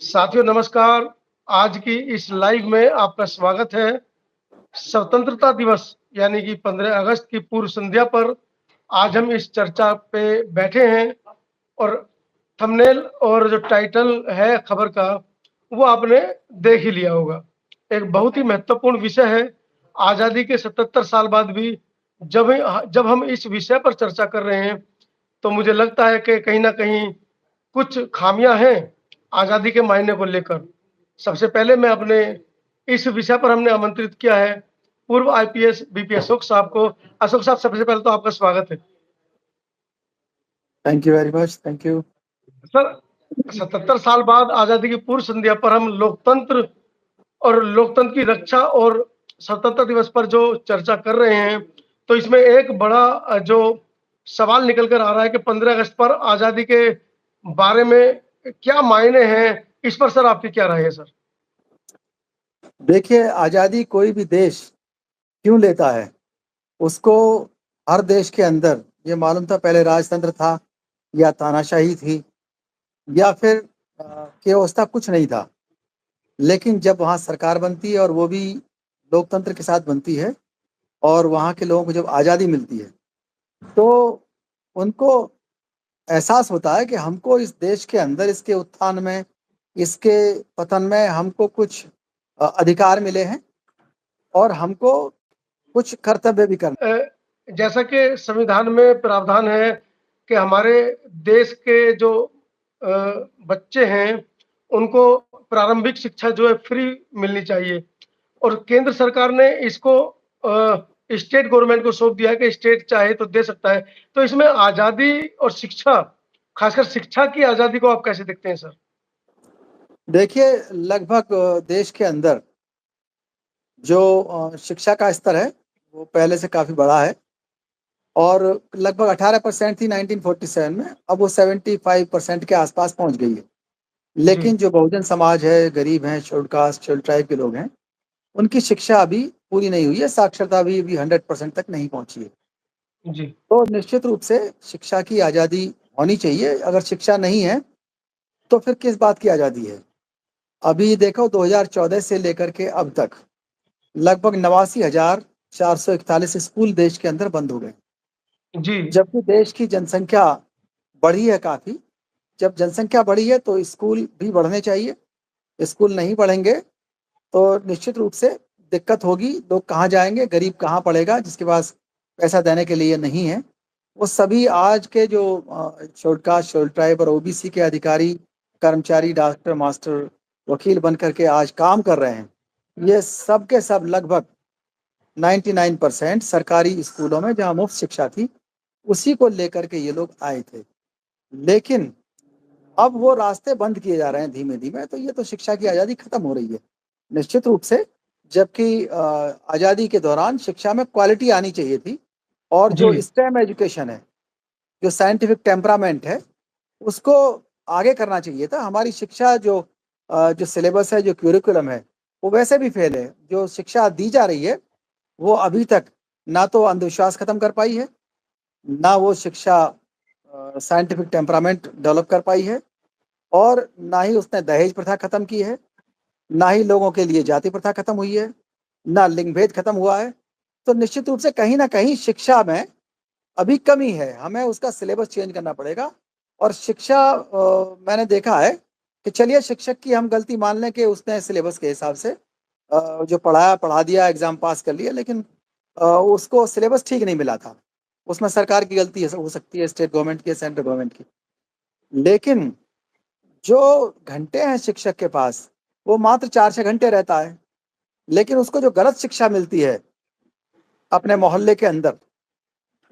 साथियों नमस्कार। आज की इस लाइव में आपका स्वागत है। स्वतंत्रता दिवस यानी कि 15 अगस्त की पूर्व संध्या पर आज हम इस चर्चा पे बैठे हैं और थंबनेल और जो टाइटल है खबर का वो आपने देख ही लिया होगा। एक बहुत ही महत्वपूर्ण विषय है। आज़ादी के 77 साल बाद भी जब हम इस विषय पर चर्चा कर रहे हैं तो मुझे लगता है कि कहीं न कहीं कुछ खामियां हैं आज़ादी के मायने को लेकर। सबसे पहले मैं अपने इस विषय पर हमने आमंत्रित किया है पूर्व आईपीएस बीपी अशोक साहब को। अशोक साहब, सबसे पहले तो आपका स्वागत है। Thank you very much. Thank you. Sir, 77 साल बाद आज़ादी की पूर्व संध्या पर हम लोकतंत्र और लोकतंत्र की रक्षा और स्वतंत्रता दिवस पर जो चर्चा कर रहे हैं, तो इसमें एक बड़ा जो सवाल निकल कर आ रहा है कि 15 अगस्त पर आज़ादी के बारे में क्या मायने हैं? इस पर सर आपकी क्या राय है सर? देखिए, आज़ादी कोई भी देश क्यों लेता है, उसको हर देश के अंदर ये मालूम था पहले राजतंत्र था या तानाशाही थी या फिर व्यवस्था कुछ नहीं था। लेकिन जब वहाँ सरकार बनती है और वो भी लोकतंत्र के साथ बनती है और वहाँ के लोगों को जब आज़ादी मिलती है, तो उनको एहसास होता है कि हमको इस देश के अंदर इसके उत्थान में, इसके पतन में हमको कुछ अधिकार मिले हैं और हमको कुछ कर्तव्य भी करना। जैसा कि संविधान में प्रावधान है कि हमारे देश के जो बच्चे हैं उनको प्रारंभिक शिक्षा जो है फ्री मिलनी चाहिए और केंद्र सरकार ने इसको स्टेट गवर्नमेंट को सौंप दिया है कि स्टेट चाहे तो दे सकता है। तो इसमें आज़ादी और शिक्षा, खासकर शिक्षा की आज़ादी को आप कैसे देखते हैं सर? देखिए, लगभग देश के अंदर जो शिक्षा का स्तर है, वो पहले से काफ़ी बड़ा है और लगभग 18% थी 1947 में, अब वो 75% के आसपास पहुंच गई है। जी, लेकिन जो बहुजन समाज है, गरीब हैं, शेड्यूल्ड कास्ट, शेड्यूल्ड ट्राइब के लोग हैं, उनकी शिक्षा अभी पूरी नहीं हुई है, साक्षरता भी 100% तक नहीं पहुंची है। जी, तो निश्चित रूप से शिक्षा की आज़ादी होनी चाहिए। अगर शिक्षा नहीं है, तो फिर किस बात की आज़ादी है? अभी देखो 2014 से लेकर के अब तक लगभग 89,441 स्कूल देश के अंदर बंद हो गए। जी, जबकि देश की जनसंख्या बढ़ी है काफ़ी। जब जनसंख्या बढ़ी है तो स्कूल भी बढ़ने चाहिए। स्कूल नहीं बढ़ेंगे तो निश्चित रूप से दिक्कत होगी। लोग कहाँ जाएँगे? गरीब कहाँ पढ़ेगा? जिसके पास पैसा देने के लिए नहीं है। वो सभी आज के जो शेड्यूल्ड कास्ट, शेड्यूल्ड ट्राइब और ओबीसी के अधिकारी, कर्मचारी, डॉक्टर, मास्टर, वकील बन कर के आज काम कर रहे हैं। ये सब के सब लगभग 99% सरकारी स्कूलों में जहाँ मुफ्त शिक्षा थी, उसी को लेकर के ये लोग आए थे। लेकिन अब वो रास्ते बंद किए जा रहे हैं धीमे-धीमे, तो ये तो शिक्षा की आज़ादी खत्म हो रही है। निश्चित रूप से, जबकि आज़ादी के दौरान शिक्षा में क्वालिटी आनी चाहिए थी और जी, जो स्टेम एजुकेशन है, जो साइंटिफिक टेम्परामेंट है, उसको आगे करना चाहिए था। हमारी शिक्षा जो सिलेबस है, जो करिकुलम है, वो वैसे भी फेल है। जो शिक्षा दी जा रही है, वो अभी तक ना तो अंधविश्वास खत्म कर पाई है, ना वो शिक्षा साइंटिफिक टेम्परामेंट डेवलप कर पाई है और ना ही उसने दहेज प्रथा खत्म की है, ना ही लोगों के लिए जाति प्रथा खत्म हुई है, ना लिंग भेद खत्म हुआ है। तो निश्चित रूप से कहीं न कहीं शिक्षा में अभी कमी है, हमें उसका सिलेबस चेंज करना पड़ेगा। और शिक्षा मैंने देखा है कि चलिए शिक्षक की हम गलती मान लें कि उसने सिलेबस के हिसाब से जो पढ़ाया, पढ़ा दिया, एग्ज़ाम पास कर लिया, लेकिन उसको सिलेबस ठीक नहीं मिला था। उसमें सरकार की गलती है हो सकती है, स्टेट गवर्नमेंट की या सेंट्रल गवर्नमेंट की। लेकिन जो घंटे हैं शिक्षक के पास, वो मात्र 4-6 घंटे रहता है, लेकिन उसको जो गलत शिक्षा मिलती है अपने मोहल्ले के अंदर,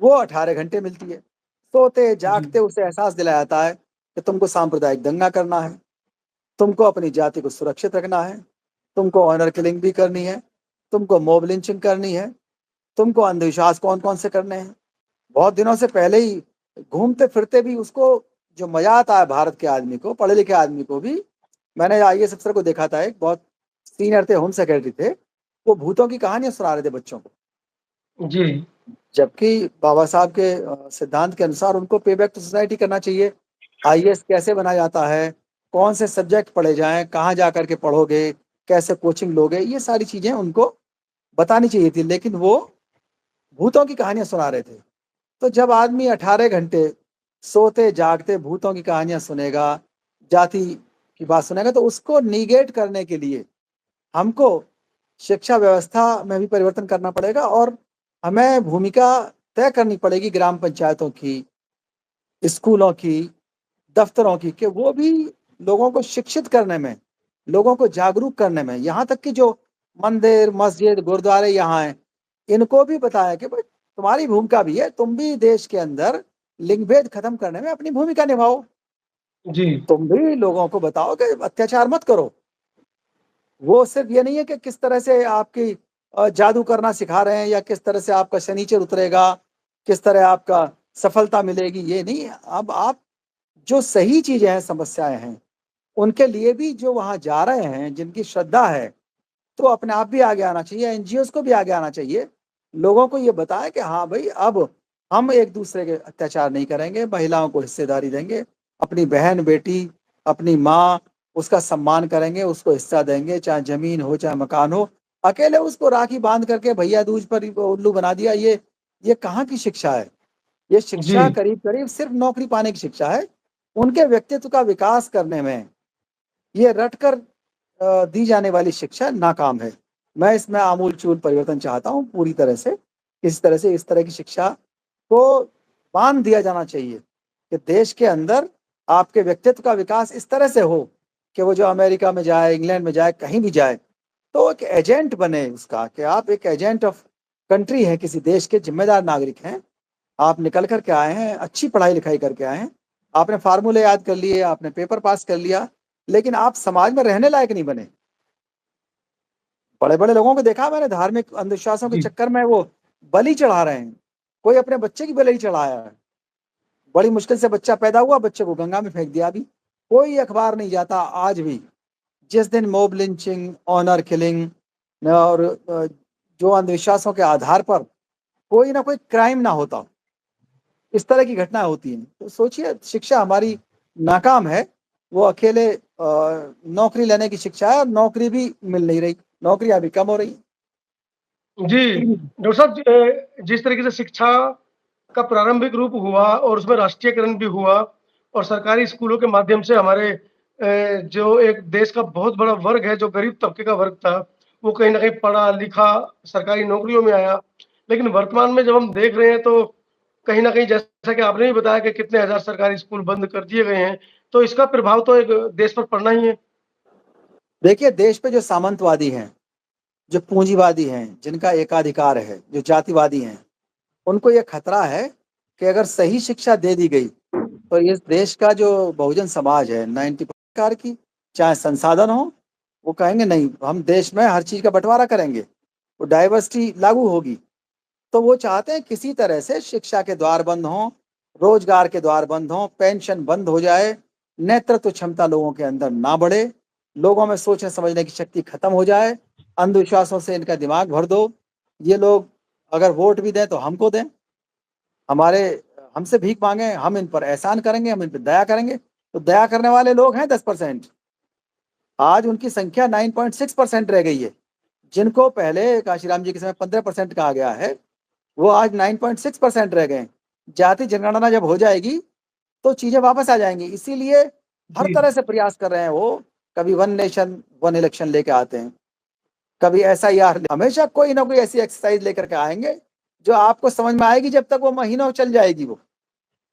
वो 18 घंटे मिलती है। जी, सोते-जागते उसे एहसास दिलाया जाता है कि तुमको सांप्रदायिक दंगा करना है, तुमको अपनी जाति को सुरक्षित रखना है, तुमको ऑनर किलिंग भी करनी है, तुमको मॉब लिंचिंग करनी है, तुमको अंधविश्वास कौन-कौन से करने हैं। बहुत दिनों से पहले ही घूमते-फिरते भी उसको जो मज़ा आता है भारत के आदमी को, पढ़े-लिखे आदमी को भी, मैंने आईएएस अफ़सर को देखा था, एक बहुत सीनियर थे, होम सेक्रेटरी थे, वो भूतों की कहानियाँ सुना रहे थे बच्चों को। जी, जबकि बाबा साहब के सिद्धांत के अनुसार उनको पे बैक टू सोसाइटी करना चाहिए। आईएएस कैसे बना जाता है, कौन से सब्जेक्ट पढ़े जाएं, कहाँ जा करके पढ़ोगे, कैसे कोचिंग लोगे, ये सारी चीजें उनको बतानी चाहिए थी, लेकिन वो भूतों की कहानियां सुना रहे थे। तो जब आदमी 18 घंटे सोते जागते भूतों की कहानियां सुनेगा, जाति की बात सुनेगा, तो उसको निगेट करने के लिए हमको शिक्षा व्यवस्था में भी परिवर्तन करना पड़ेगा, और हमें भूमिका तय करनी पड़ेगी ग्राम पंचायतों की, स्कूलों की, दफ्तरों की, कि वो भी लोगों को शिक्षित करने में, लोगों को जागरूक करने में, यहाँ तक कि जो मंदिर मस्जिद गुरुद्वारे यहाँ हैं, इनको भी बताया कि भाई तुम्हारी भूमिका भी है, तुम भी देश के अंदर लिंग भेद खत्म करने में अपनी भूमिका निभाओ। जी तुम भी लोगों को बताओ कि अत्याचार मत करो। वो सिर्फ ये नहीं है कि किस तरह से आपकी जादू करना सिखा रहे हैं, या किस तरह से आपका शनिचर उतरेगा, किस तरह आपका सफलता मिलेगी, ये नहीं। अब आप जो सही चीजें हैं, समस्याएं हैं, उनके लिए भी जो वहां जा रहे हैं, जिनकी श्रद्धा है, तो अपने आप भी आगे आना चाहिए, एनजीओ को भी आगे आना चाहिए, लोगों को ये बताया कि हाँ भाई अब हम एक दूसरे के अत्याचार नहीं करेंगे, महिलाओं को हिस्सेदारी देंगे, अपनी बहन बेटी, अपनी माँ, उसका सम्मान करेंगे, उसको हिस्सा देंगे, चाहे जमीन हो चाहे मकान हो। अकेले उसको राखी बांध करके भैया दूज पर उल्लू बना दिया, ये कहाँ की शिक्षा है? ये जी शिक्षा करीब करीब सिर्फ नौकरी पाने की शिक्षा है। उनके व्यक्तित्व का विकास करने में ये रटकर दी जाने वाली शिक्षा नाकाम है। मैं इसमें आमूल चूल परिवर्तन चाहता हूँ पूरी तरह से। इस तरह से इस तरह की शिक्षा को बांध दिया जाना चाहिए कि देश के अंदर आपके व्यक्तित्व का विकास इस तरह से हो कि वो जो अमेरिका में जाए, इंग्लैंड में जाए, कहीं भी जाए, तो एक एजेंट बने उसका, कि आप एक एजेंट ऑफ कंट्री हैं, किसी देश के जिम्मेदार नागरिक हैं। आप निकल करके आए हैं, अच्छी पढ़ाई लिखाई करके आए हैं, आपने फार्मूले याद कर लिए, आपने पेपर पास कर लिया, लेकिन आप समाज में रहने लायक नहीं बने। बड़े बड़े लोगों को देखा मैंने, धार्मिक अंधविश्वासों के जी चक्कर में वो बलि चढ़ा रहे हैं। कोई अपने बच्चे की बलि चढ़ाया है, बड़ी मुश्किल से बच्चा पैदा हुआ, बच्चे को गंगा में फेंक दिया। अभी कोई अखबार नहीं जाता आज भी जिस दिन मॉब लिंचिंग, ऑनर किलिंग और जो अंधविश्वासों के आधार पर कोई ना कोई क्राइम ना होता, इस तरह की घटनाएं होती हैं। तो सोचिए, शिक्षा हमारी नाकाम है। वो अकेले नौकरी लेने की शिक्षा है, और नौकरी भी मिल नहीं रही, नौकरियां भी कम हो रही। जी डॉक्टर साहब, जिस तरीके से शिक्षा का प्रारंभिक रूप हुआ और उसमें राष्ट्रीयकरण भी हुआ, और सरकारी स्कूलों के माध्यम से हमारे जो एक देश का बहुत बड़ा वर्ग है, जो गरीब तबके का वर्ग था, वो कहीं न कहीं पढ़ा लिखा सरकारी नौकरियों में आया। लेकिन वर्तमान में जब हम देख रहे हैं, तो कहीं न कहीं जैसा कि आपने भी बताया कि कितने हज़ार सरकारी स्कूल बंद कर दिए गए हैं, तो इसका प्रभाव तो एक देश पर पड़ना ही है। देखिए, देश पे जो सामंतवादी हैं, जो पूंजीवादी हैं, जिनका एकाधिकार है, जो जातिवादी हैं, उनको ये खतरा है कि अगर सही शिक्षा दे दी गई तो इस देश का जो बहुजन समाज है, 90 प्रकार की चाहे संसाधन हो, वो कहेंगे नहीं, हम देश में हर चीज का बंटवारा करेंगे, वो डाइवर्सिटी लागू होगी। तो वो चाहते हैं किसी तरह से शिक्षा के द्वार बंद हों, रोजगार के द्वार बंद हों, पेंशन बंद हो जाए, नेतृत्व क्षमता लोगों के अंदर ना बढ़े, लोगों में सोचने समझने की शक्ति खत्म हो जाए, अंधविश्वासों से इनका दिमाग भर दो। ये लोग अगर वोट भी दें तो हमको दें, हमारे हमसे भीख मांगे, हम इन पर एहसान करेंगे, हम इन पर दया करेंगे। तो दया करने वाले लोग हैं 10%, आज उनकी संख्या 9.6% रह गई है। जिनको पहले काशीराम जी के समय 15% कहा गया है, वो आज 9.6% रह गए। जाति जनगणना जब हो जाएगी तो चीजें वापस आ जाएंगी। इसीलिए हर जी तरह से प्रयास कर रहे हैं वो। कभी वन नेशन वन इलेक्शन लेके आते हैं, कभी SIR, हमेशा कोई ना कोई ऐसी एक्सरसाइज लेकर के आएंगे जो आपको समझ में आएगी, जब तक वो महीनों चल जाएगी, वो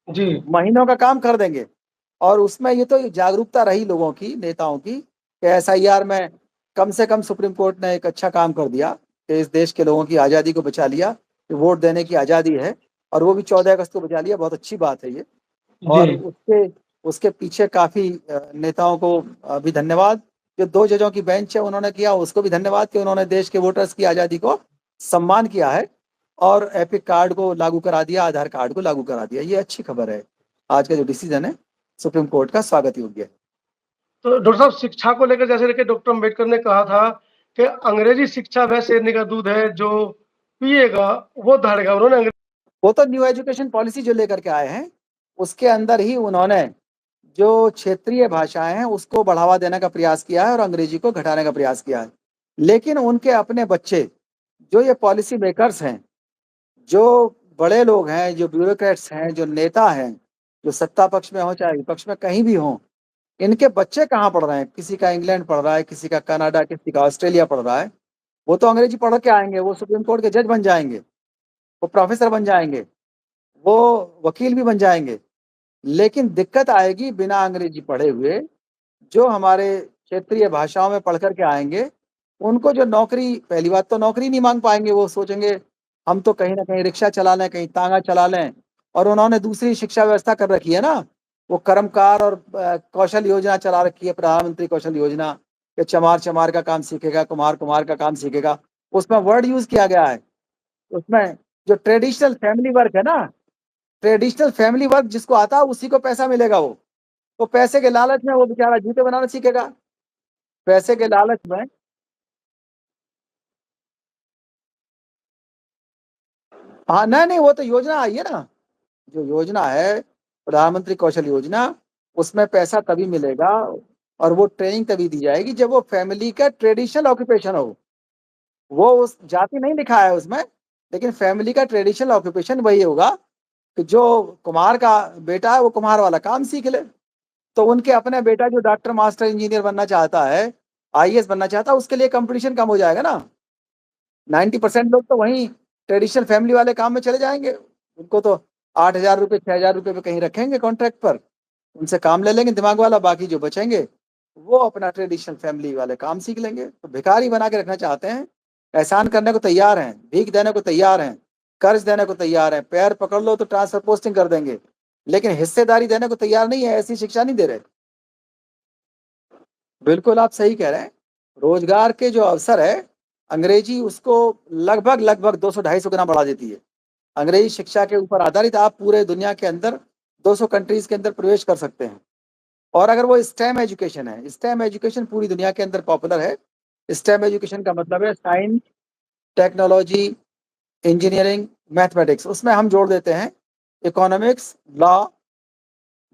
जी महीनों का काम कर देंगे। और उसमें ये तो जागरूकता रही लोगों की, नेताओं की, कि SIR में कम से कम सुप्रीम कोर्ट ने एक अच्छा काम कर दिया कि इस देश के लोगों की आज़ादी को बचा लिया, कि वोट देने की आज़ादी है, और वो भी 14 अगस्त को बचा लिया। बहुत अच्छी बात है ये। जी और उसके उसके पीछे काफी नेताओं को भी धन्यवाद। जो 2 जजों की बेंच है उन्होंने किया, उसको भी धन्यवाद कि उन्होंने देश के वोटर्स की आज़ादी को सम्मान किया है, और एपिक कार्ड को लागू करा दिया, आधार कार्ड को लागू करा दिया। ये अच्छी खबर है। आज का जो डिसीजन है सुप्रीम कोर्ट का, स्वागत योग्य है। तो डॉक्टर साहब, शिक्षा को लेकर जैसे कि डॉक्टर अम्बेडकर ने कहा था कि अंग्रेजी शिक्षा वह शेरनी का दूध है, जो पिएगा वो दहाड़ेगा। उन्होंने वो तो न्यू एजुकेशन पॉलिसी जो लेकर के आए हैं, उसके अंदर ही उन्होंने जो क्षेत्रीय भाषाएं हैं उसको बढ़ावा देने का प्रयास किया है और अंग्रेजी को घटाने का प्रयास किया है। लेकिन उनके अपने बच्चे, जो ये पॉलिसी मेकर्स हैं, जो बड़े लोग हैं, जो ब्यूरोक्रेट्स हैं, जो नेता हैं, जो सत्ता पक्ष में हो चाहे विपक्ष में कहीं भी हों, इनके बच्चे कहाँ पढ़ रहे हैं? किसी का इंग्लैंड पढ़ रहा है, किसी का कनाडा, किसी का ऑस्ट्रेलिया पढ़ रहा है। वो तो अंग्रेजी पढ़ के आएंगे, वो सुप्रीम कोर्ट के जज बन जाएंगे, वो प्रोफेसर बन जाएंगे, वो वकील भी बन जाएंगे। लेकिन दिक्कत आएगी बिना अंग्रेजी पढ़े हुए जो हमारे क्षेत्रीय भाषाओं में पढ़ कर के आएंगे, उनको जो नौकरी, पहली बात तो नौकरी नहीं मांग पाएंगे। वो सोचेंगे हम तो कहीं ना कहीं रिक्शा चला लें, कहीं तांगा चला लें। और उन्होंने दूसरी शिक्षा व्यवस्था कर रखी है ना, वो कर्मकार और कौशल योजना चला रखी है, प्रधानमंत्री कौशल योजना, कि चमार चमार का काम सीखेगा, कुम्हार कुम्हार का काम सीखेगा। उसमें वर्ड यूज किया गया है। उसमें जो ट्रेडिशनल फैमिली वर्क है ना, ट्रेडिशनल फैमिली वर्क जिसको आता है उसी को पैसा मिलेगा। वो पैसे के लालच में वो बेचारा जूते बनाना सीखेगा, पैसे के लालच में। हाँ, नहीं नहीं, वो तो योजना आई है ना, जो योजना है प्रधानमंत्री कौशल योजना, उसमें पैसा तभी मिलेगा और वो ट्रेनिंग तभी दी जाएगी जब वो फैमिली का ट्रेडिशनल ऑक्यूपेशन हो। वो उस जाति नहीं लिखा है उसमें, लेकिन फैमिली का ट्रेडिशनल ऑक्यूपेशन वही होगा कि जो कुम्हार का बेटा है वो कुम्हार वाला काम सीख ले। तो उनके अपने बेटा जो डॉक्टर मास्टर इंजीनियर बनना चाहता है, आईएएस बनना चाहता है, उसके लिए कंपटीशन कम हो जाएगा ना। 90% लोग तो वहीं ट्रेडिशनल फैमिली वाले काम में चले जाएंगे। उनको तो 8,000 रुपये 6,000 रुपये पे कहीं रखेंगे कॉन्ट्रैक्ट पर, उनसे काम ले लेंगे दिमाग वाला। बाकी जो बचेंगे वो अपना ट्रेडिशनल फैमिली वाले काम सीख लेंगे। तो भिखारी बना के रखना चाहते हैं, एहसान करने को तैयार हैं, भीख देने को तैयार हैं, कर्ज देने को तैयार हैं, पैर पकड़ लो तो ट्रांसफर पोस्टिंग कर देंगे, लेकिन हिस्सेदारी देने को तैयार नहीं है। ऐसी शिक्षा नहीं दे रहे। बिल्कुल आप सही कह रहे हैं। रोजगार के जो अवसर है, अंग्रेजी उसको लगभग लगभग 200-250 गुना बढ़ा देती है। अंग्रेजी शिक्षा के ऊपर आधारित आप पूरे दुनिया के अंदर 200 कंट्रीज के अंदर प्रवेश कर सकते हैं। और अगर वो स्टेम एजुकेशन है, स्टेम एजुकेशन पूरी दुनिया के अंदर पॉपुलर है। स्टेम एजुकेशन का मतलब है साइंस, टेक्नोलॉजी, इंजीनियरिंग, मैथमेटिक्स। उसमें हम जोड़ देते हैं इकोनॉमिक्स, लॉ,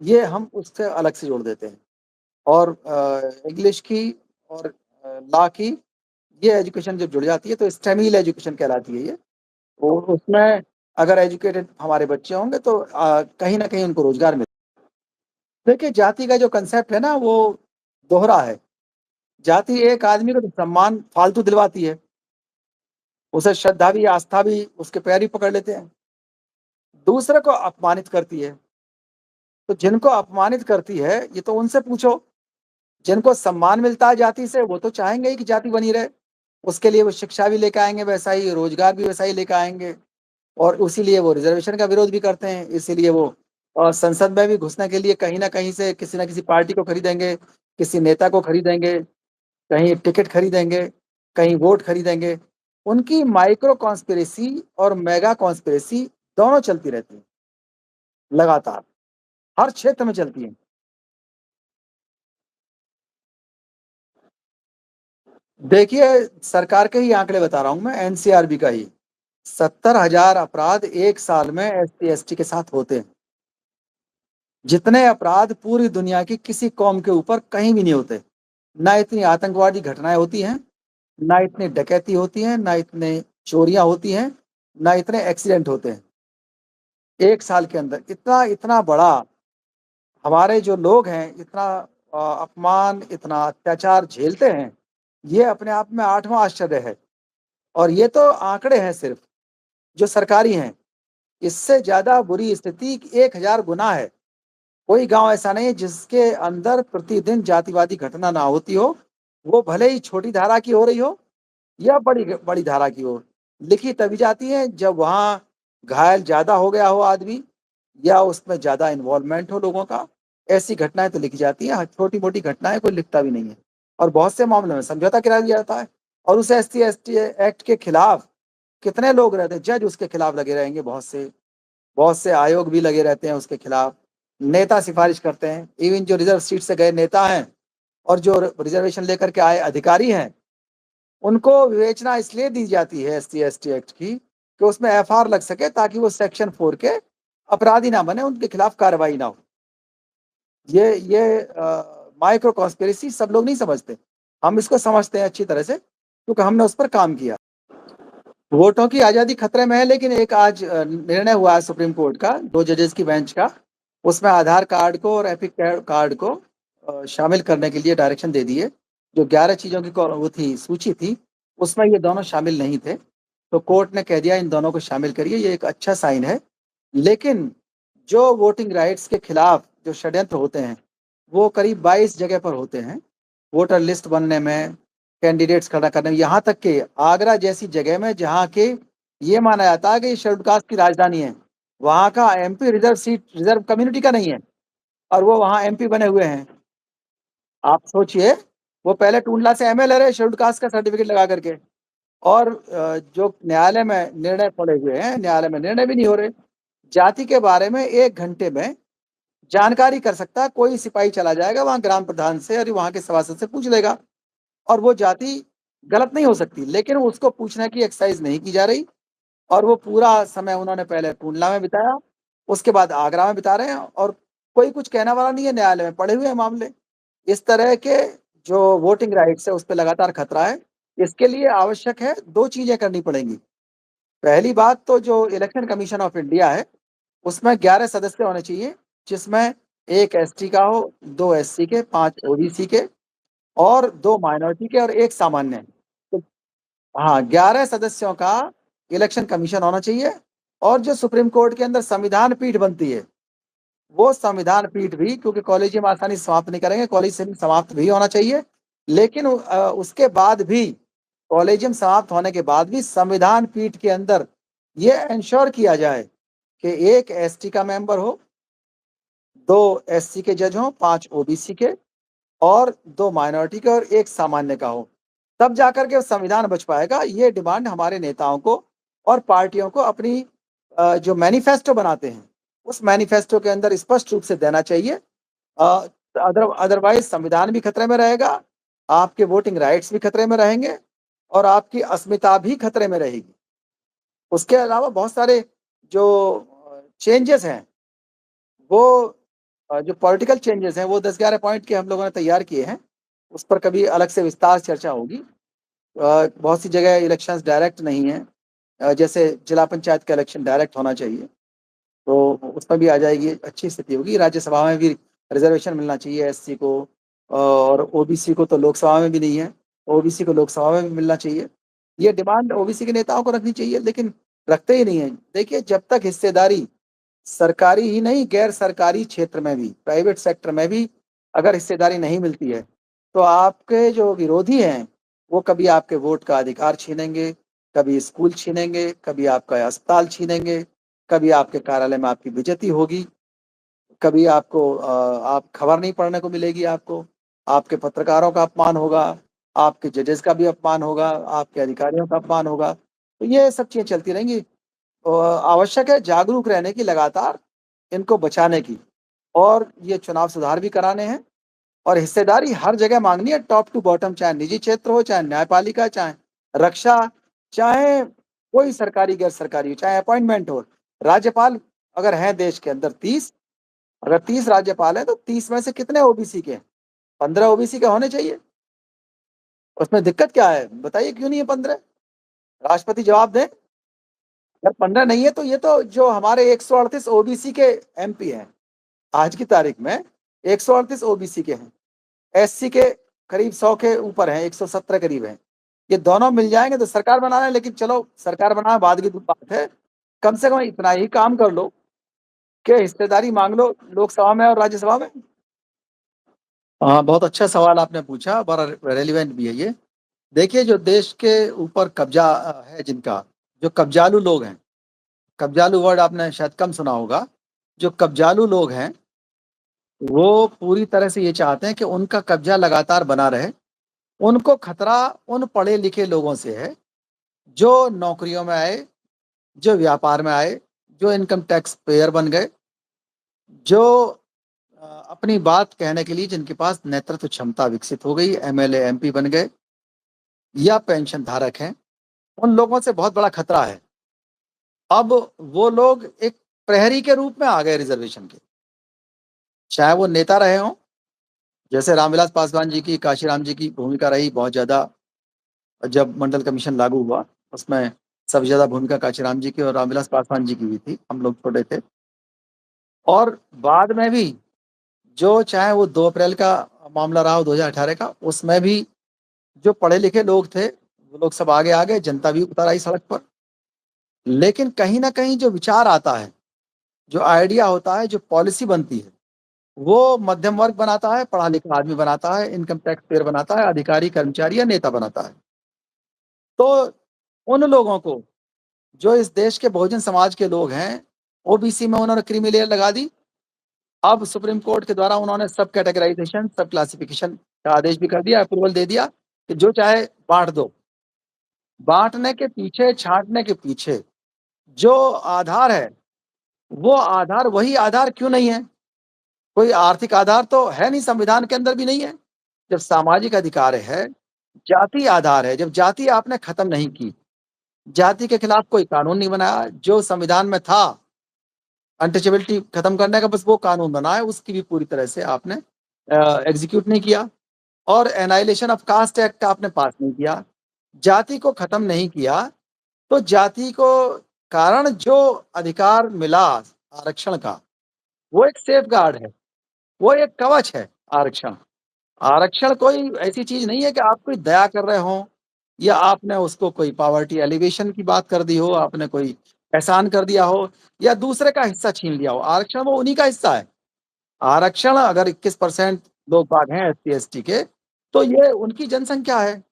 ये हम उससे अलग से जोड़ देते हैं। और इंग्लिश की और लॉ की ये एजुकेशन जब जुड़ जाती है तो स्टेमिल एजुकेशन कहलाती है ये। और उसमें अगर एजुकेटेड हमारे बच्चे होंगे तो कहीं ना कहीं उनको रोजगार मिले। देखिए, जाति का जो कंसेप्ट है ना वो दोहरा है। जाति एक आदमी को तो सम्मान फालतू दिलवाती है, उसे श्रद्धा भी आस्था भी उसके पैर ही पकड़ लेते हैं। दूसरे को अपमानित करती है। तो जिनको अपमानित करती है ये तो उनसे पूछो। जिनको सम्मान मिलता है जाति से वो तो चाहेंगे ही कि जाति बनी रहे। उसके लिए वो शिक्षा भी लेकर आएंगे वैसा ही, रोजगार भी वैसा ही लेकर आएंगे। और इसीलिए वो रिजर्वेशन का विरोध भी करते हैं। इसीलिए वो संसद में भी घुसने के लिए कहीं ना कहीं से किसी ना किसी पार्टी को खरीदेंगे, किसी नेता को खरीदेंगे, कहीं टिकट खरीदेंगे, कहीं वोट खरीदेंगे। उनकी माइक्रो कॉन्स्पिरेसी और मेगा कॉन्स्पिरेसी दोनों चलती रहती है, लगातार हर क्षेत्र में चलती है। देखिए, सरकार के ही आंकड़े बता रहा हूं मैं, एनसीआरबी का ही। 70,000 अपराध एक साल में एसटी एसटी के साथ होते हैं। जितने अपराध पूरी दुनिया की किसी कौम के ऊपर कहीं भी नहीं होते। ना इतनी आतंकवादी घटनाएं होती हैं, ना इतनी डकैती होती हैं, ना इतने चोरियां होती हैं, ना इतने एक्सीडेंट होते हैं। एक साल के अंदर इतना इतना बड़ा हमारे जो लोग हैं इतना अपमान, इतना अत्याचार झेलते हैं, ये अपने आप में आठवां आश्चर्य है। और ये तो आंकड़े हैं सिर्फ जो सरकारी हैं। इससे ज्यादा बुरी स्थिति 1,000 गुना है। कोई गांव ऐसा नहीं है जिसके अंदर प्रतिदिन जातिवादी घटना ना होती हो। वो भले ही छोटी धारा की हो रही हो या बड़ी बड़ी धारा की हो, लिखी तभी जाती है जब वहां घायल ज्यादा हो गया हो आदमी, या उसमें ज्यादा इन्वॉल्वमेंट हो लोगों का। ऐसी घटनाएं तो लिखी जाती हैं, छोटी मोटी घटनाएं कोई लिखता भी नहीं है। और बहुत से मामलों में समझौता करा दिया जाता है। और उस SC ST एक्ट के खिलाफ कितने लोग रहते हैं, जज उसके खिलाफ लगे रहेंगे, बहुत से आयोग भी लगे रहते हैं उसके खिलाफ। नेता सिफारिश करते हैं, इवन जो रिजर्व सीट से गए नेता हैं और जो रिजर्वेशन लेकर के आए अधिकारी हैं, उनको विवेचना इसलिए दी जाती है SC ST एक्ट की कि उसमें FR लग सके, ताकि वो सेक्शन 4 के अपराधी ना बने, उनके खिलाफ कार्रवाई ना हो। ये माइक्रो कॉन्स्पिरेसी सब लोग नहीं समझते, हम इसको समझते हैं अच्छी तरह से क्योंकि हमने उस पर काम किया। वोटों की आज़ादी खतरे में है, लेकिन एक आज निर्णय हुआ है सुप्रीम कोर्ट का 2 जजेस की बेंच का, उसमें आधार कार्ड को और एपिक कार्ड को शामिल करने के लिए डायरेक्शन दे दिए। जो 11 चीज़ों की वो थी सूची थी, उसमें ये दोनों शामिल नहीं थे, तो कोर्ट ने कह दिया इन दोनों को शामिल करिए, ये एक अच्छा साइन है। लेकिन जो वोटिंग राइट्स के खिलाफ जो षड्यंत्र होते हैं वो करीब 22 जगह पर होते हैं, वोटर लिस्ट बनने में, कैंडिडेट्स खड़ा करने में, यहाँ तक कि आगरा जैसी जगह में जहाँ के ये माना जाता है कि ये शेड्यूल कास्ट की राजधानी है, वहाँ का MP reserve seat reserve community का नहीं है और वो वहाँ एमपी बने हुए हैं। आप सोचिए, वो पहले टूंडला से एमएलए रहे शेड्यूल कास्ट का सर्टिफिकेट लगा करके, और जो न्यायालय में निर्णय पड़े हुए हैं, न्यायालय में निर्णय भी नहीं हो रहे। जाति के बारे में 1 घंटे में जानकारी कर सकता है कोई सिपाही, चला जाएगा वहां ग्राम प्रधान से और वहां के सभासद से पूछ लेगा, और वो जाति गलत नहीं हो सकती, लेकिन उसको पूछने की एक्सरसाइज नहीं की जा रही। और वो पूरा समय उन्होंने पहले टूंडला में बिताया, उसके बाद आगरा में बिता रहे हैं, और कोई कुछ कहने वाला नहीं है, न्यायालय में पड़े हुए हैं मामले। इस तरह के जो वोटिंग राइट्स है उस पर लगातार खतरा है। इसके लिए आवश्यक है 2 चीजें करनी पड़ेंगी। पहली बात तो जो इलेक्शन कमीशन ऑफ इंडिया है उसमें 11 सदस्य होने चाहिए, जिसमें 1 एसटी का हो, 2 एससी के, 5 ओबीसी के और 2 माइनॉरिटी के और 1 सामान्य। तो हाँ, 11 सदस्यों का इलेक्शन कमीशन होना चाहिए। और जो सुप्रीम कोर्ट के अंदर संविधान पीठ बनती है, वो संविधान पीठ भी, क्योंकि कॉलेजियम आसानी से समाप्त नहीं करेंगे, कॉलेजियम समाप्त भी होना चाहिए, लेकिन उसके बाद भी, कॉलेजियम समाप्त होने के बाद भी संविधान पीठ के अंदर ये इंश्योर किया जाए कि 1 एसटी का मेंबर हो, 2 एससी के जज हों, 5 ओबीसी के और 2 माइनॉरिटी के और 1 सामान्य का हो, तब जाकर के संविधान बच पाएगा। ये डिमांड हमारे नेताओं को और पार्टियों को अपनी जो मैनिफेस्टो बनाते हैं उस मैनिफेस्टो के अंदर स्पष्ट रूप से देना चाहिए। अदरवाइज संविधान भी खतरे में रहेगा, आपके वोटिंग राइट्स भी खतरे में रहेंगे और आपकी अस्मिता भी खतरे में रहेगी। उसके अलावा बहुत सारे जो चेंजेस हैं, वो जो पॉलिटिकल चेंजेस हैं, वो 10-11 पॉइंट के हम लोगों ने तैयार किए हैं, उस पर कभी अलग से विस्तार चर्चा होगी। बहुत सी जगह इलेक्शंस डायरेक्ट नहीं है, जैसे जिला पंचायत का इलेक्शन डायरेक्ट होना चाहिए, तो उसमें भी आ जाएगी, अच्छी स्थिति होगी। राज्यसभा में भी रिजर्वेशन मिलना चाहिए एससी को, और ओबीसी को तो लोकसभा में भी नहीं है, ओबीसी को लोकसभा में भी मिलना चाहिए। ये डिमांड ओबीसी के नेताओं को रखनी चाहिए, लेकिन रखते ही नहीं है। देखिए, जब तक हिस्सेदारी सरकारी ही नहीं, गैर सरकारी क्षेत्र में भी, प्राइवेट सेक्टर में भी अगर हिस्सेदारी नहीं मिलती है, तो आपके जो विरोधी हैं वो कभी आपके वोट का अधिकार छीनेंगे, कभी स्कूल छीनेंगे, कभी आपका अस्पताल छीनेंगे, कभी आपके कार्यालय में आपकी बेइज्जती होगी, कभी आपको आप खबर नहीं पढ़ने को मिलेगी, आपको आपके पत्रकारों का अपमान होगा, आपके जजेस का भी अपमान होगा, आपके अधिकारियों का अपमान होगा। तो ये सब चीजें चलती रहेंगी। आवश्यक है जागरूक रहने की, लगातार इनको बचाने की, और ये चुनाव सुधार भी कराने हैं। और हिस्सेदारी हर जगह मांगनी है, टॉप टू बॉटम, चाहे निजी क्षेत्र हो, चाहे न्यायपालिका, चाहे रक्षा, चाहे कोई सरकारी गैर सरकारी हो, चाहे अपॉइंटमेंट हो। राज्यपाल अगर है देश के अंदर 30, अगर 30 राज्यपाल है तो 30 में से कितने ओबीसी के हैं? 15 ओबीसी के होने चाहिए। उसमें दिक्कत क्या है बताइए, क्यों नहीं है 15? राष्ट्रपति जवाब दें। अगर 15 नहीं है तो ये तो जो हमारे 138 ओबीसी के एमपी हैं आज की तारीख में, 138 ओबीसी के हैं, एससी के करीब 100 के ऊपर हैं, 117 करीब हैं। ये दोनों मिल जाएंगे तो सरकार बना लें, लेकिन चलो सरकार बनाना बाद की बात है। कम से कम इतना ही काम कर लो कि हिस्सेदारी मांग लो लोकसभा में और राज्यसभा में। हाँ, बहुत अच्छा सवाल आपने पूछा, बड़ा रेलिवेंट भी है ये। देखिए, जो देश के ऊपर कब्जा है जिनका, जो कब्जालू लोग हैं, कब्जालू वर्ड आपने शायद कम सुना होगा, जो कब्जालू लोग हैं वो पूरी तरह से ये चाहते हैं कि उनका कब्जा लगातार बना रहे। उनको खतरा उन पढ़े लिखे लोगों से है जो नौकरियों में आए, जो व्यापार में आए, जो इनकम टैक्स पेयर बन गए, जो अपनी बात कहने के लिए जिनके पास नेतृत्व क्षमता विकसित हो गई, एमएलए एमपी बन गए या पेंशन धारक हैं, उन लोगों से बहुत बड़ा खतरा है। अब वो लोग एक प्रहरी के रूप में आ गए रिजर्वेशन के। चाहे वो नेता रहे हों, जैसे रामविलास पासवान जी की, काशीराम जी की भूमिका रही बहुत ज्यादा। जब मंडल कमीशन लागू हुआ, उसमें सबसे ज्यादा भूमिका काशीराम जी की और रामविलास पासवान जी की भी थी, हम लोग छोटे थे। और बाद में भी जो, चाहे वो 2 अप्रैल का मामला रहा हो 2018 का, उसमें भी जो पढ़े लिखे लोग थे वो लोग सब आगे आ गए, जनता भी उतर आई सड़क पर। लेकिन कहीं ना कहीं जो विचार आता है, जो आइडिया होता है, जो पॉलिसी बनती है, वो मध्यम वर्ग बनाता है, पढ़ा लिखा आदमी बनाता है, इनकम टैक्स पेयर बनाता है, अधिकारी कर्मचारी या नेता बनाता है। तो उन लोगों को, जो इस देश के बहुजन समाज के लोग हैं, ओबीसी में उन्होंने क्रीमी लेयर लगा दी। अब सुप्रीम कोर्ट के द्वारा उन्होंने सब कैटेगराइजेशन, सब क्लासिफिकेशन का आदेश भी कर दिया, अप्रूवल दे दिया कि जो चाहे बांट दो। बांटने के पीछे, छांटने के पीछे जो आधार है, वो आधार वही आधार क्यों नहीं है? कोई आर्थिक आधार तो है नहीं, संविधान के अंदर भी नहीं है। जब सामाजिक अधिकार है, जाति आधार है, जब जाति आपने खत्म नहीं की, जाति के खिलाफ कोई कानून नहीं बनाया, जो संविधान में था अनटचेबिलिटी खत्म करने का, बस वो कानून बना है, उसकी भी पूरी तरह से आपने एग्जीक्यूट नहीं किया। और एनाइलेशन ऑफ कास्ट एक्ट आपने पास नहीं किया, जाति को खत्म नहीं किया। तो जाति को कारण जो अधिकार मिला आरक्षण का, वो एक सेफ गार्ड है, वो एक कवच है। आरक्षण, आरक्षण कोई ऐसी चीज नहीं है कि आप कोई दया कर रहे हो, या आपने उसको कोई पावर्टी एलिवेशन की बात कर दी हो, आपने कोई एहसान कर दिया हो, या दूसरे का हिस्सा छीन लिया हो। आरक्षण वो उन्हीं का हिस्सा है। आरक्षण अगर 21% लोग बाग हैं SC ST के, तो ये उनकी जनसंख्या है,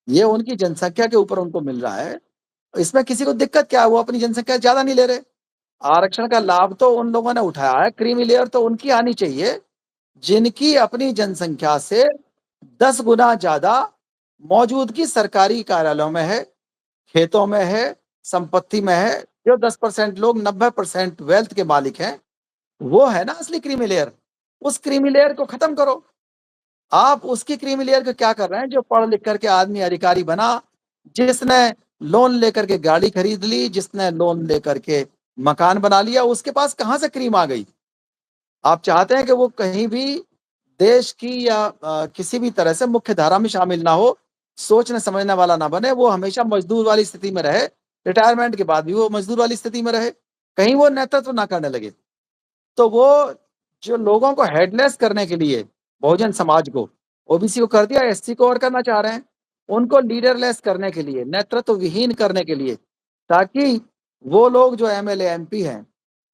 ये उनकी जनसंख्या के ऊपर उनको मिल रहा है। इसमें किसी को दिक्कत क्या है? वो अपनी जनसंख्या ज्यादा नहीं ले रहे। आरक्षण का लाभ तो उन लोगों ने उठाया है, क्रीमी लेयर तो उनकी आनी चाहिए जिनकी अपनी जनसंख्या से 10 गुना ज्यादा मौजूदगी सरकारी कार्यालयों में है, खेतों में है, संपत्ति में है। जो 10% लोग 90% वेल्थ के मालिक हैं, वो है ना असली क्रीमी लेयर। उस क्रीमी लेयर को खत्म करो। आप उसकी क्रीमी लेयर को क्या कर रहे हैं? जो पढ़ लिख करके आदमी अधिकारी बना, जिसने लोन लेकर के गाड़ी खरीद ली, जिसने लोन लेकर के मकान बना लिया, उसके पास कहां से क्रीम आ गई? आप चाहते हैं कि वो कहीं भी देश की या किसी भी तरह से मुख्य धारा में शामिल ना हो, सोचने समझने वाला ना बने, वो हमेशा मजदूर वाली स्थिति में रहे, रिटायरमेंट के बाद भी वो मजदूर वाली स्थिति में रहे, कहीं वो नेतृत्व ना करने लगे। तो वो जो लोगों को हेडलेस करने के लिए, बहुजन समाज को, ओबीसी को कर दिया, SC को और करना चाह रहे हैं, उनको लीडरलेस करने के लिए, नेतृत्व विहीन करने के लिए, ताकि वो लोग जो MLA MP हैं,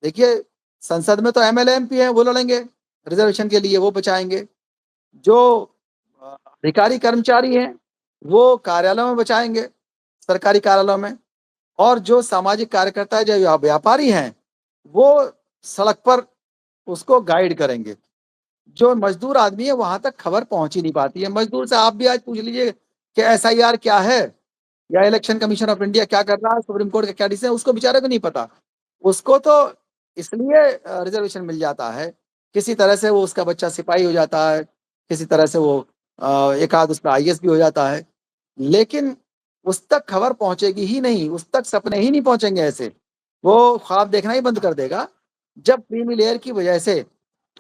देखिए संसद में तो MLA MP हैं, वो लड़ेंगे रिजर्वेशन के लिए, वो बचाएंगे। जो अधिकारी कर्मचारी हैं, वो कार्यालयों में बचाएंगे, सरकारी कार्यालयों में। और जो सामाजिक कार्यकर्ता है, जो व्यापारी हैं, वो सड़क पर उसको गाइड करेंगे। जो मजदूर आदमी है, वहां तक खबर पहुंच ही नहीं पाती है। मजदूर से आप भी आज पूछ लीजिए कि SIR क्या है, या इलेक्शन कमीशन ऑफ इंडिया क्या कर रहा है, सुप्रीम कोर्ट का क्या डिसीजन, उसको बेचारे को नहीं पता। उसको तो इसलिए रिजर्वेशन मिल जाता है, किसी तरह से वो, उसका बच्चा सिपाही हो जाता है, किसी तरह से वो एक आध उसका IAS भी हो जाता है। लेकिन उस तक खबर पहुंचेगी ही नहीं, उस तक सपने ही नहीं पहुंचेंगे ऐसे। वो ख्वाब देखना ही बंद कर देगा जब क्रीमी लेयर की वजह से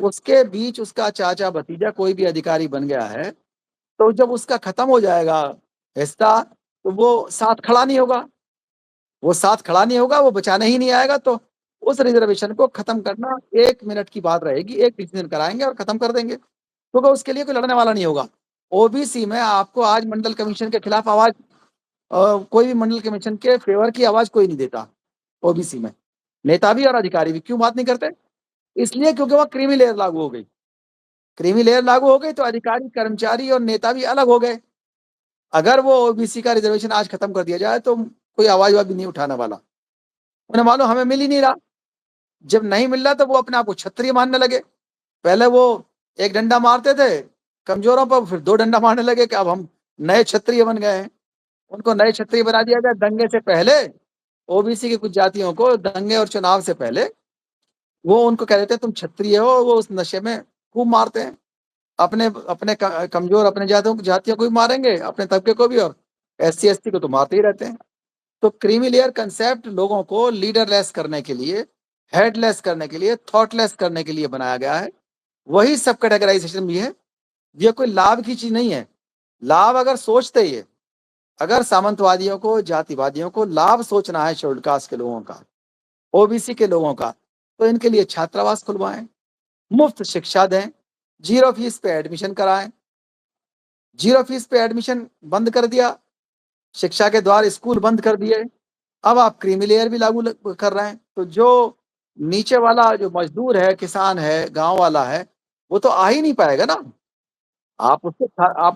उसके बीच उसका चाचा भतीजा कोई भी अधिकारी बन गया है। तो जब उसका खत्म हो जाएगा हिस्सा, तो वो साथ खड़ा नहीं होगा, वो साथ खड़ा नहीं होगा, वो बचाने ही नहीं आएगा। तो उस रिजर्वेशन को खत्म करना 1 मिनट की बात रहेगी, एक डिसीजन कराएंगे और खत्म कर देंगे, क्योंकि उसके लिए कोई लड़ने वाला नहीं होगा। ओबीसी में आपको आज मंडल कमीशन के खिलाफ आवाज, कोई भी मंडल कमीशन के फेवर की आवाज कोई नहीं देता। ओबीसी में नेता भी और अधिकारी भी क्यों बात नहीं करते? इसलिए क्योंकि वह क्रीमी लेयर लागू हो गई। क्रीमी लेयर लागू हो गई तो अधिकारी कर्मचारी और नेता भी अलग हो गए। अगर वो ओबीसी का रिजर्वेशन आज खत्म कर दिया जाए तो कोई आवाज भी नहीं उठाने वाला। उन्हें मालूम हमें मिल ही नहीं रहा। जब नहीं मिल रहा तो वो अपने आप को क्षत्रिय मानने लगे। पहले वो एक डंडा मारते थे कमजोरों पर, फिर 2 डंडा मारने लगे कि अब हम नए क्षत्रिय बन गए हैं। उनको नए क्षत्रिय बना दिया गया। दंगे से पहले ओबीसी की कुछ जातियों को, दंगे और चुनाव से पहले, वो उनको कह देते तुम क्षत्रिय हो। वो उस नशे में खूब मारते हैं। अपने अपने कमजोर अपने जातियों को भी मारेंगे, अपने तबके को भी, और SC ST को तो मारते ही रहते हैं। तो क्रीमी लेयर कंसेप्ट लोगों को लीडरलेस करने के लिए, हेडलेस करने के लिए, थॉटलेस करने के लिए बनाया गया है। वही सब कैटेगराइजेशन भी है। ये कोई लाभ की चीज नहीं है। लाभ अगर सोचते ही, अगर सामंतवादियों को, जातिवादियों को लाभ सोचना है शेड्यूल्ड कास्ट के लोगों का, ओबीसी के लोगों का, तो इनके लिए छात्रावास खुलवाएं, मुफ्त शिक्षा दें, 0 फीस पे एडमिशन कराएं। 0 फीस पे एडमिशन बंद कर दिया, शिक्षा के द्वार स्कूल बंद कर दिए, अब आप क्रीमी लेयर भी लागू कर रहे हैं। तो जो नीचे वाला जो मजदूर है, किसान है, गांव वाला है, वो तो आ ही नहीं पाएगा ना। आप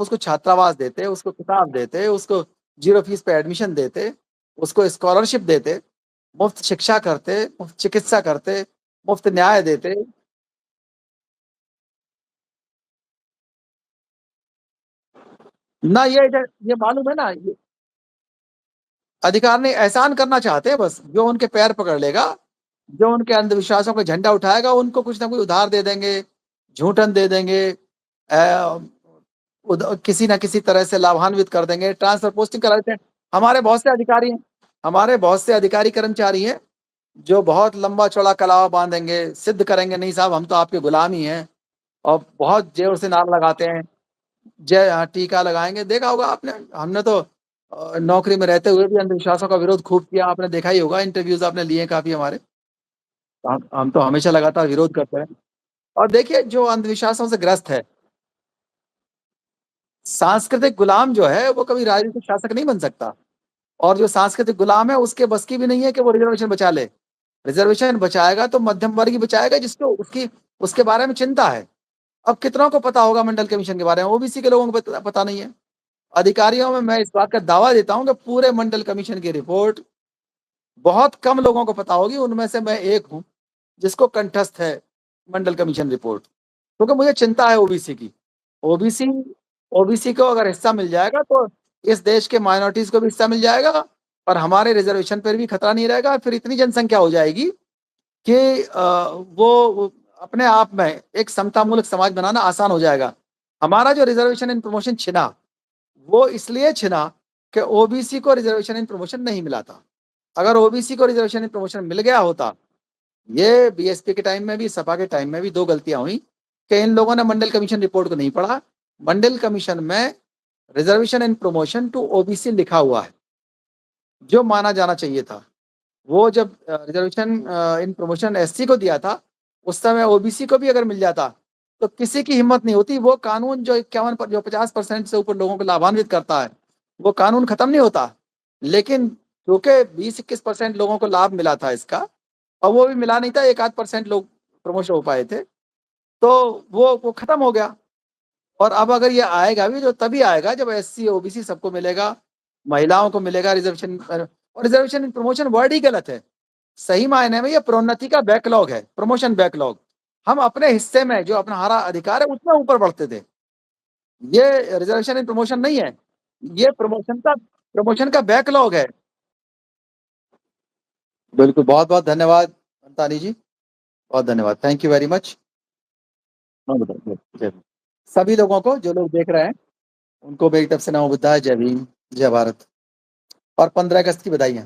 उसको छात्रावास देते, उसको किताब देते, उसको 0 फीस पे एडमिशन देते, उसको स्कॉलरशिप देते, मुफ्त शिक्षा करते, मुफ्त चिकित्सा करते, मुफ्त न्याय देते। ना ये मालूम है ना, अधिकार नहीं, एहसान करना चाहते हैं बस। जो उनके पैर पकड़ लेगा, जो उनके अंधविश्वासों का झंडा उठाएगा, उनको कुछ ना कुछ उधार दे देंगे, झूठन दे देंगे, किसी ना किसी तरह से लाभान्वित कर देंगे, ट्रांसफर पोस्टिंग करा देते हैं। हमारे बहुत से अधिकारी हैं, हमारे बहुत से अधिकारी कर्मचारी हैं जो बहुत लंबा चौड़ा कलावा बांधेंगे, सिद्ध करेंगे नहीं साहब हम तो आपके गुलाम ही हैं, और बहुत जोर से नारा लगाते हैं, जय, हाँ, टीका लगाएंगे। देखा होगा आपने, हमने तो नौकरी में रहते हुए भी अंधविश्वासों का विरोध खूब किया, आपने देखा ही होगा, इंटरव्यूज आपने लिए काफी हमारे। हम तो हमेशा लगातार विरोध करते हैं। और देखिए, जो अंधविश्वासों से ग्रस्त है, सांस्कृतिक गुलाम जो है वो कभी राजनीतिक शासक नहीं बन सकता। और जो सांस्कृतिक गुलाम है उसके बस की भी नहीं है कि वो रिजर्वेशन बचा ले। रिजर्वेशन बचाएगा तो मध्यम वर्ग ही बचाएगा, जिसको उसकी उसके बारे में चिंता है। अब कितनों को पता होगा मंडल कमीशन के बारे में? ओबीसी के लोगों को पता नहीं है। अधिकारियों में मैं इस बात का दावा देता हूं कि पूरे मंडल कमीशन की रिपोर्ट बहुत कम लोगों को पता होगी, उनमें से मैं एक हूं जिसको कंठस्थ है मंडल कमीशन रिपोर्ट, क्योंकि मुझे चिंता है ओबीसी की। ओबीसी ओबीसी को अगर हिस्सा मिल जाएगा तो इस देश के माइनॉरिटीज को भी हिस्सा मिल जाएगा, और हमारे रिजर्वेशन पर भी खतरा नहीं रहेगा। फिर इतनी जनसंख्या हो जाएगी कि वो अपने आप में एक समतामूलक समाज बनाना आसान हो जाएगा। हमारा जो रिजर्वेशन इन प्रमोशन छिना, वो इसलिए छिना कि ओबीसी को रिजर्वेशन इन प्रमोशन नहीं मिला था। अगर ओबीसी को रिजर्वेशन इन प्रमोशन मिल गया होता, ये बीएसपी के टाइम में भी, सपा के टाइम में भी दो गलतियां हुई कि इन लोगों ने मंडल कमीशन रिपोर्ट को नहीं पढ़ा। मंडल कमीशन में reservation in promotion to OBC लिखा हुआ है, जो माना जाना चाहिए था। वो जब रिजर्वेशन इन प्रमोशन एससी को दिया था, उस समय ओबीसी को भी अगर मिल जाता तो किसी की हिम्मत नहीं होती। वो कानून जो 51 पर, जो 50% से ऊपर लोगों को लाभान्वित करता है, वो कानून खत्म नहीं होता। लेकिन क्योंकि 20-21% लोगों को लाभ मिला था इसका, और वो भी मिला नहीं था, 1-8% लोग प्रमोशन हो पाए थे, तो वो खत्म हो गया। और अब अगर ये आएगा भी, जो तभी आएगा जब एससी ओबीसी सबको मिलेगा, महिलाओं को मिलेगा रिजर्वेशन। और रिजर्वेशन प्रमोशन वर्ड ही गलत है। सही मायने में ये प्रोन्नति का बैकलॉग है, प्रमोशन बैकलॉग। हम अपने हिस्से में जो अपना हमारा अधिकार है उसमें ऊपर बढ़ते थे। ये रिजर्वेशन इन प्रमोशन नहीं है, ये प्रमोशन का बैकलॉग है। बिल्कुल, बहुत बहुत धन्यवाद अंतानी जी, बहुत धन्यवाद, थैंक यू वेरी मच। सभी लोगों को, जो लोग देख रहे हैं, उनको मेरी तरफ से नमो बुद्धाय, जय भीम, जय भारत, और 15 अगस्त की बधाई।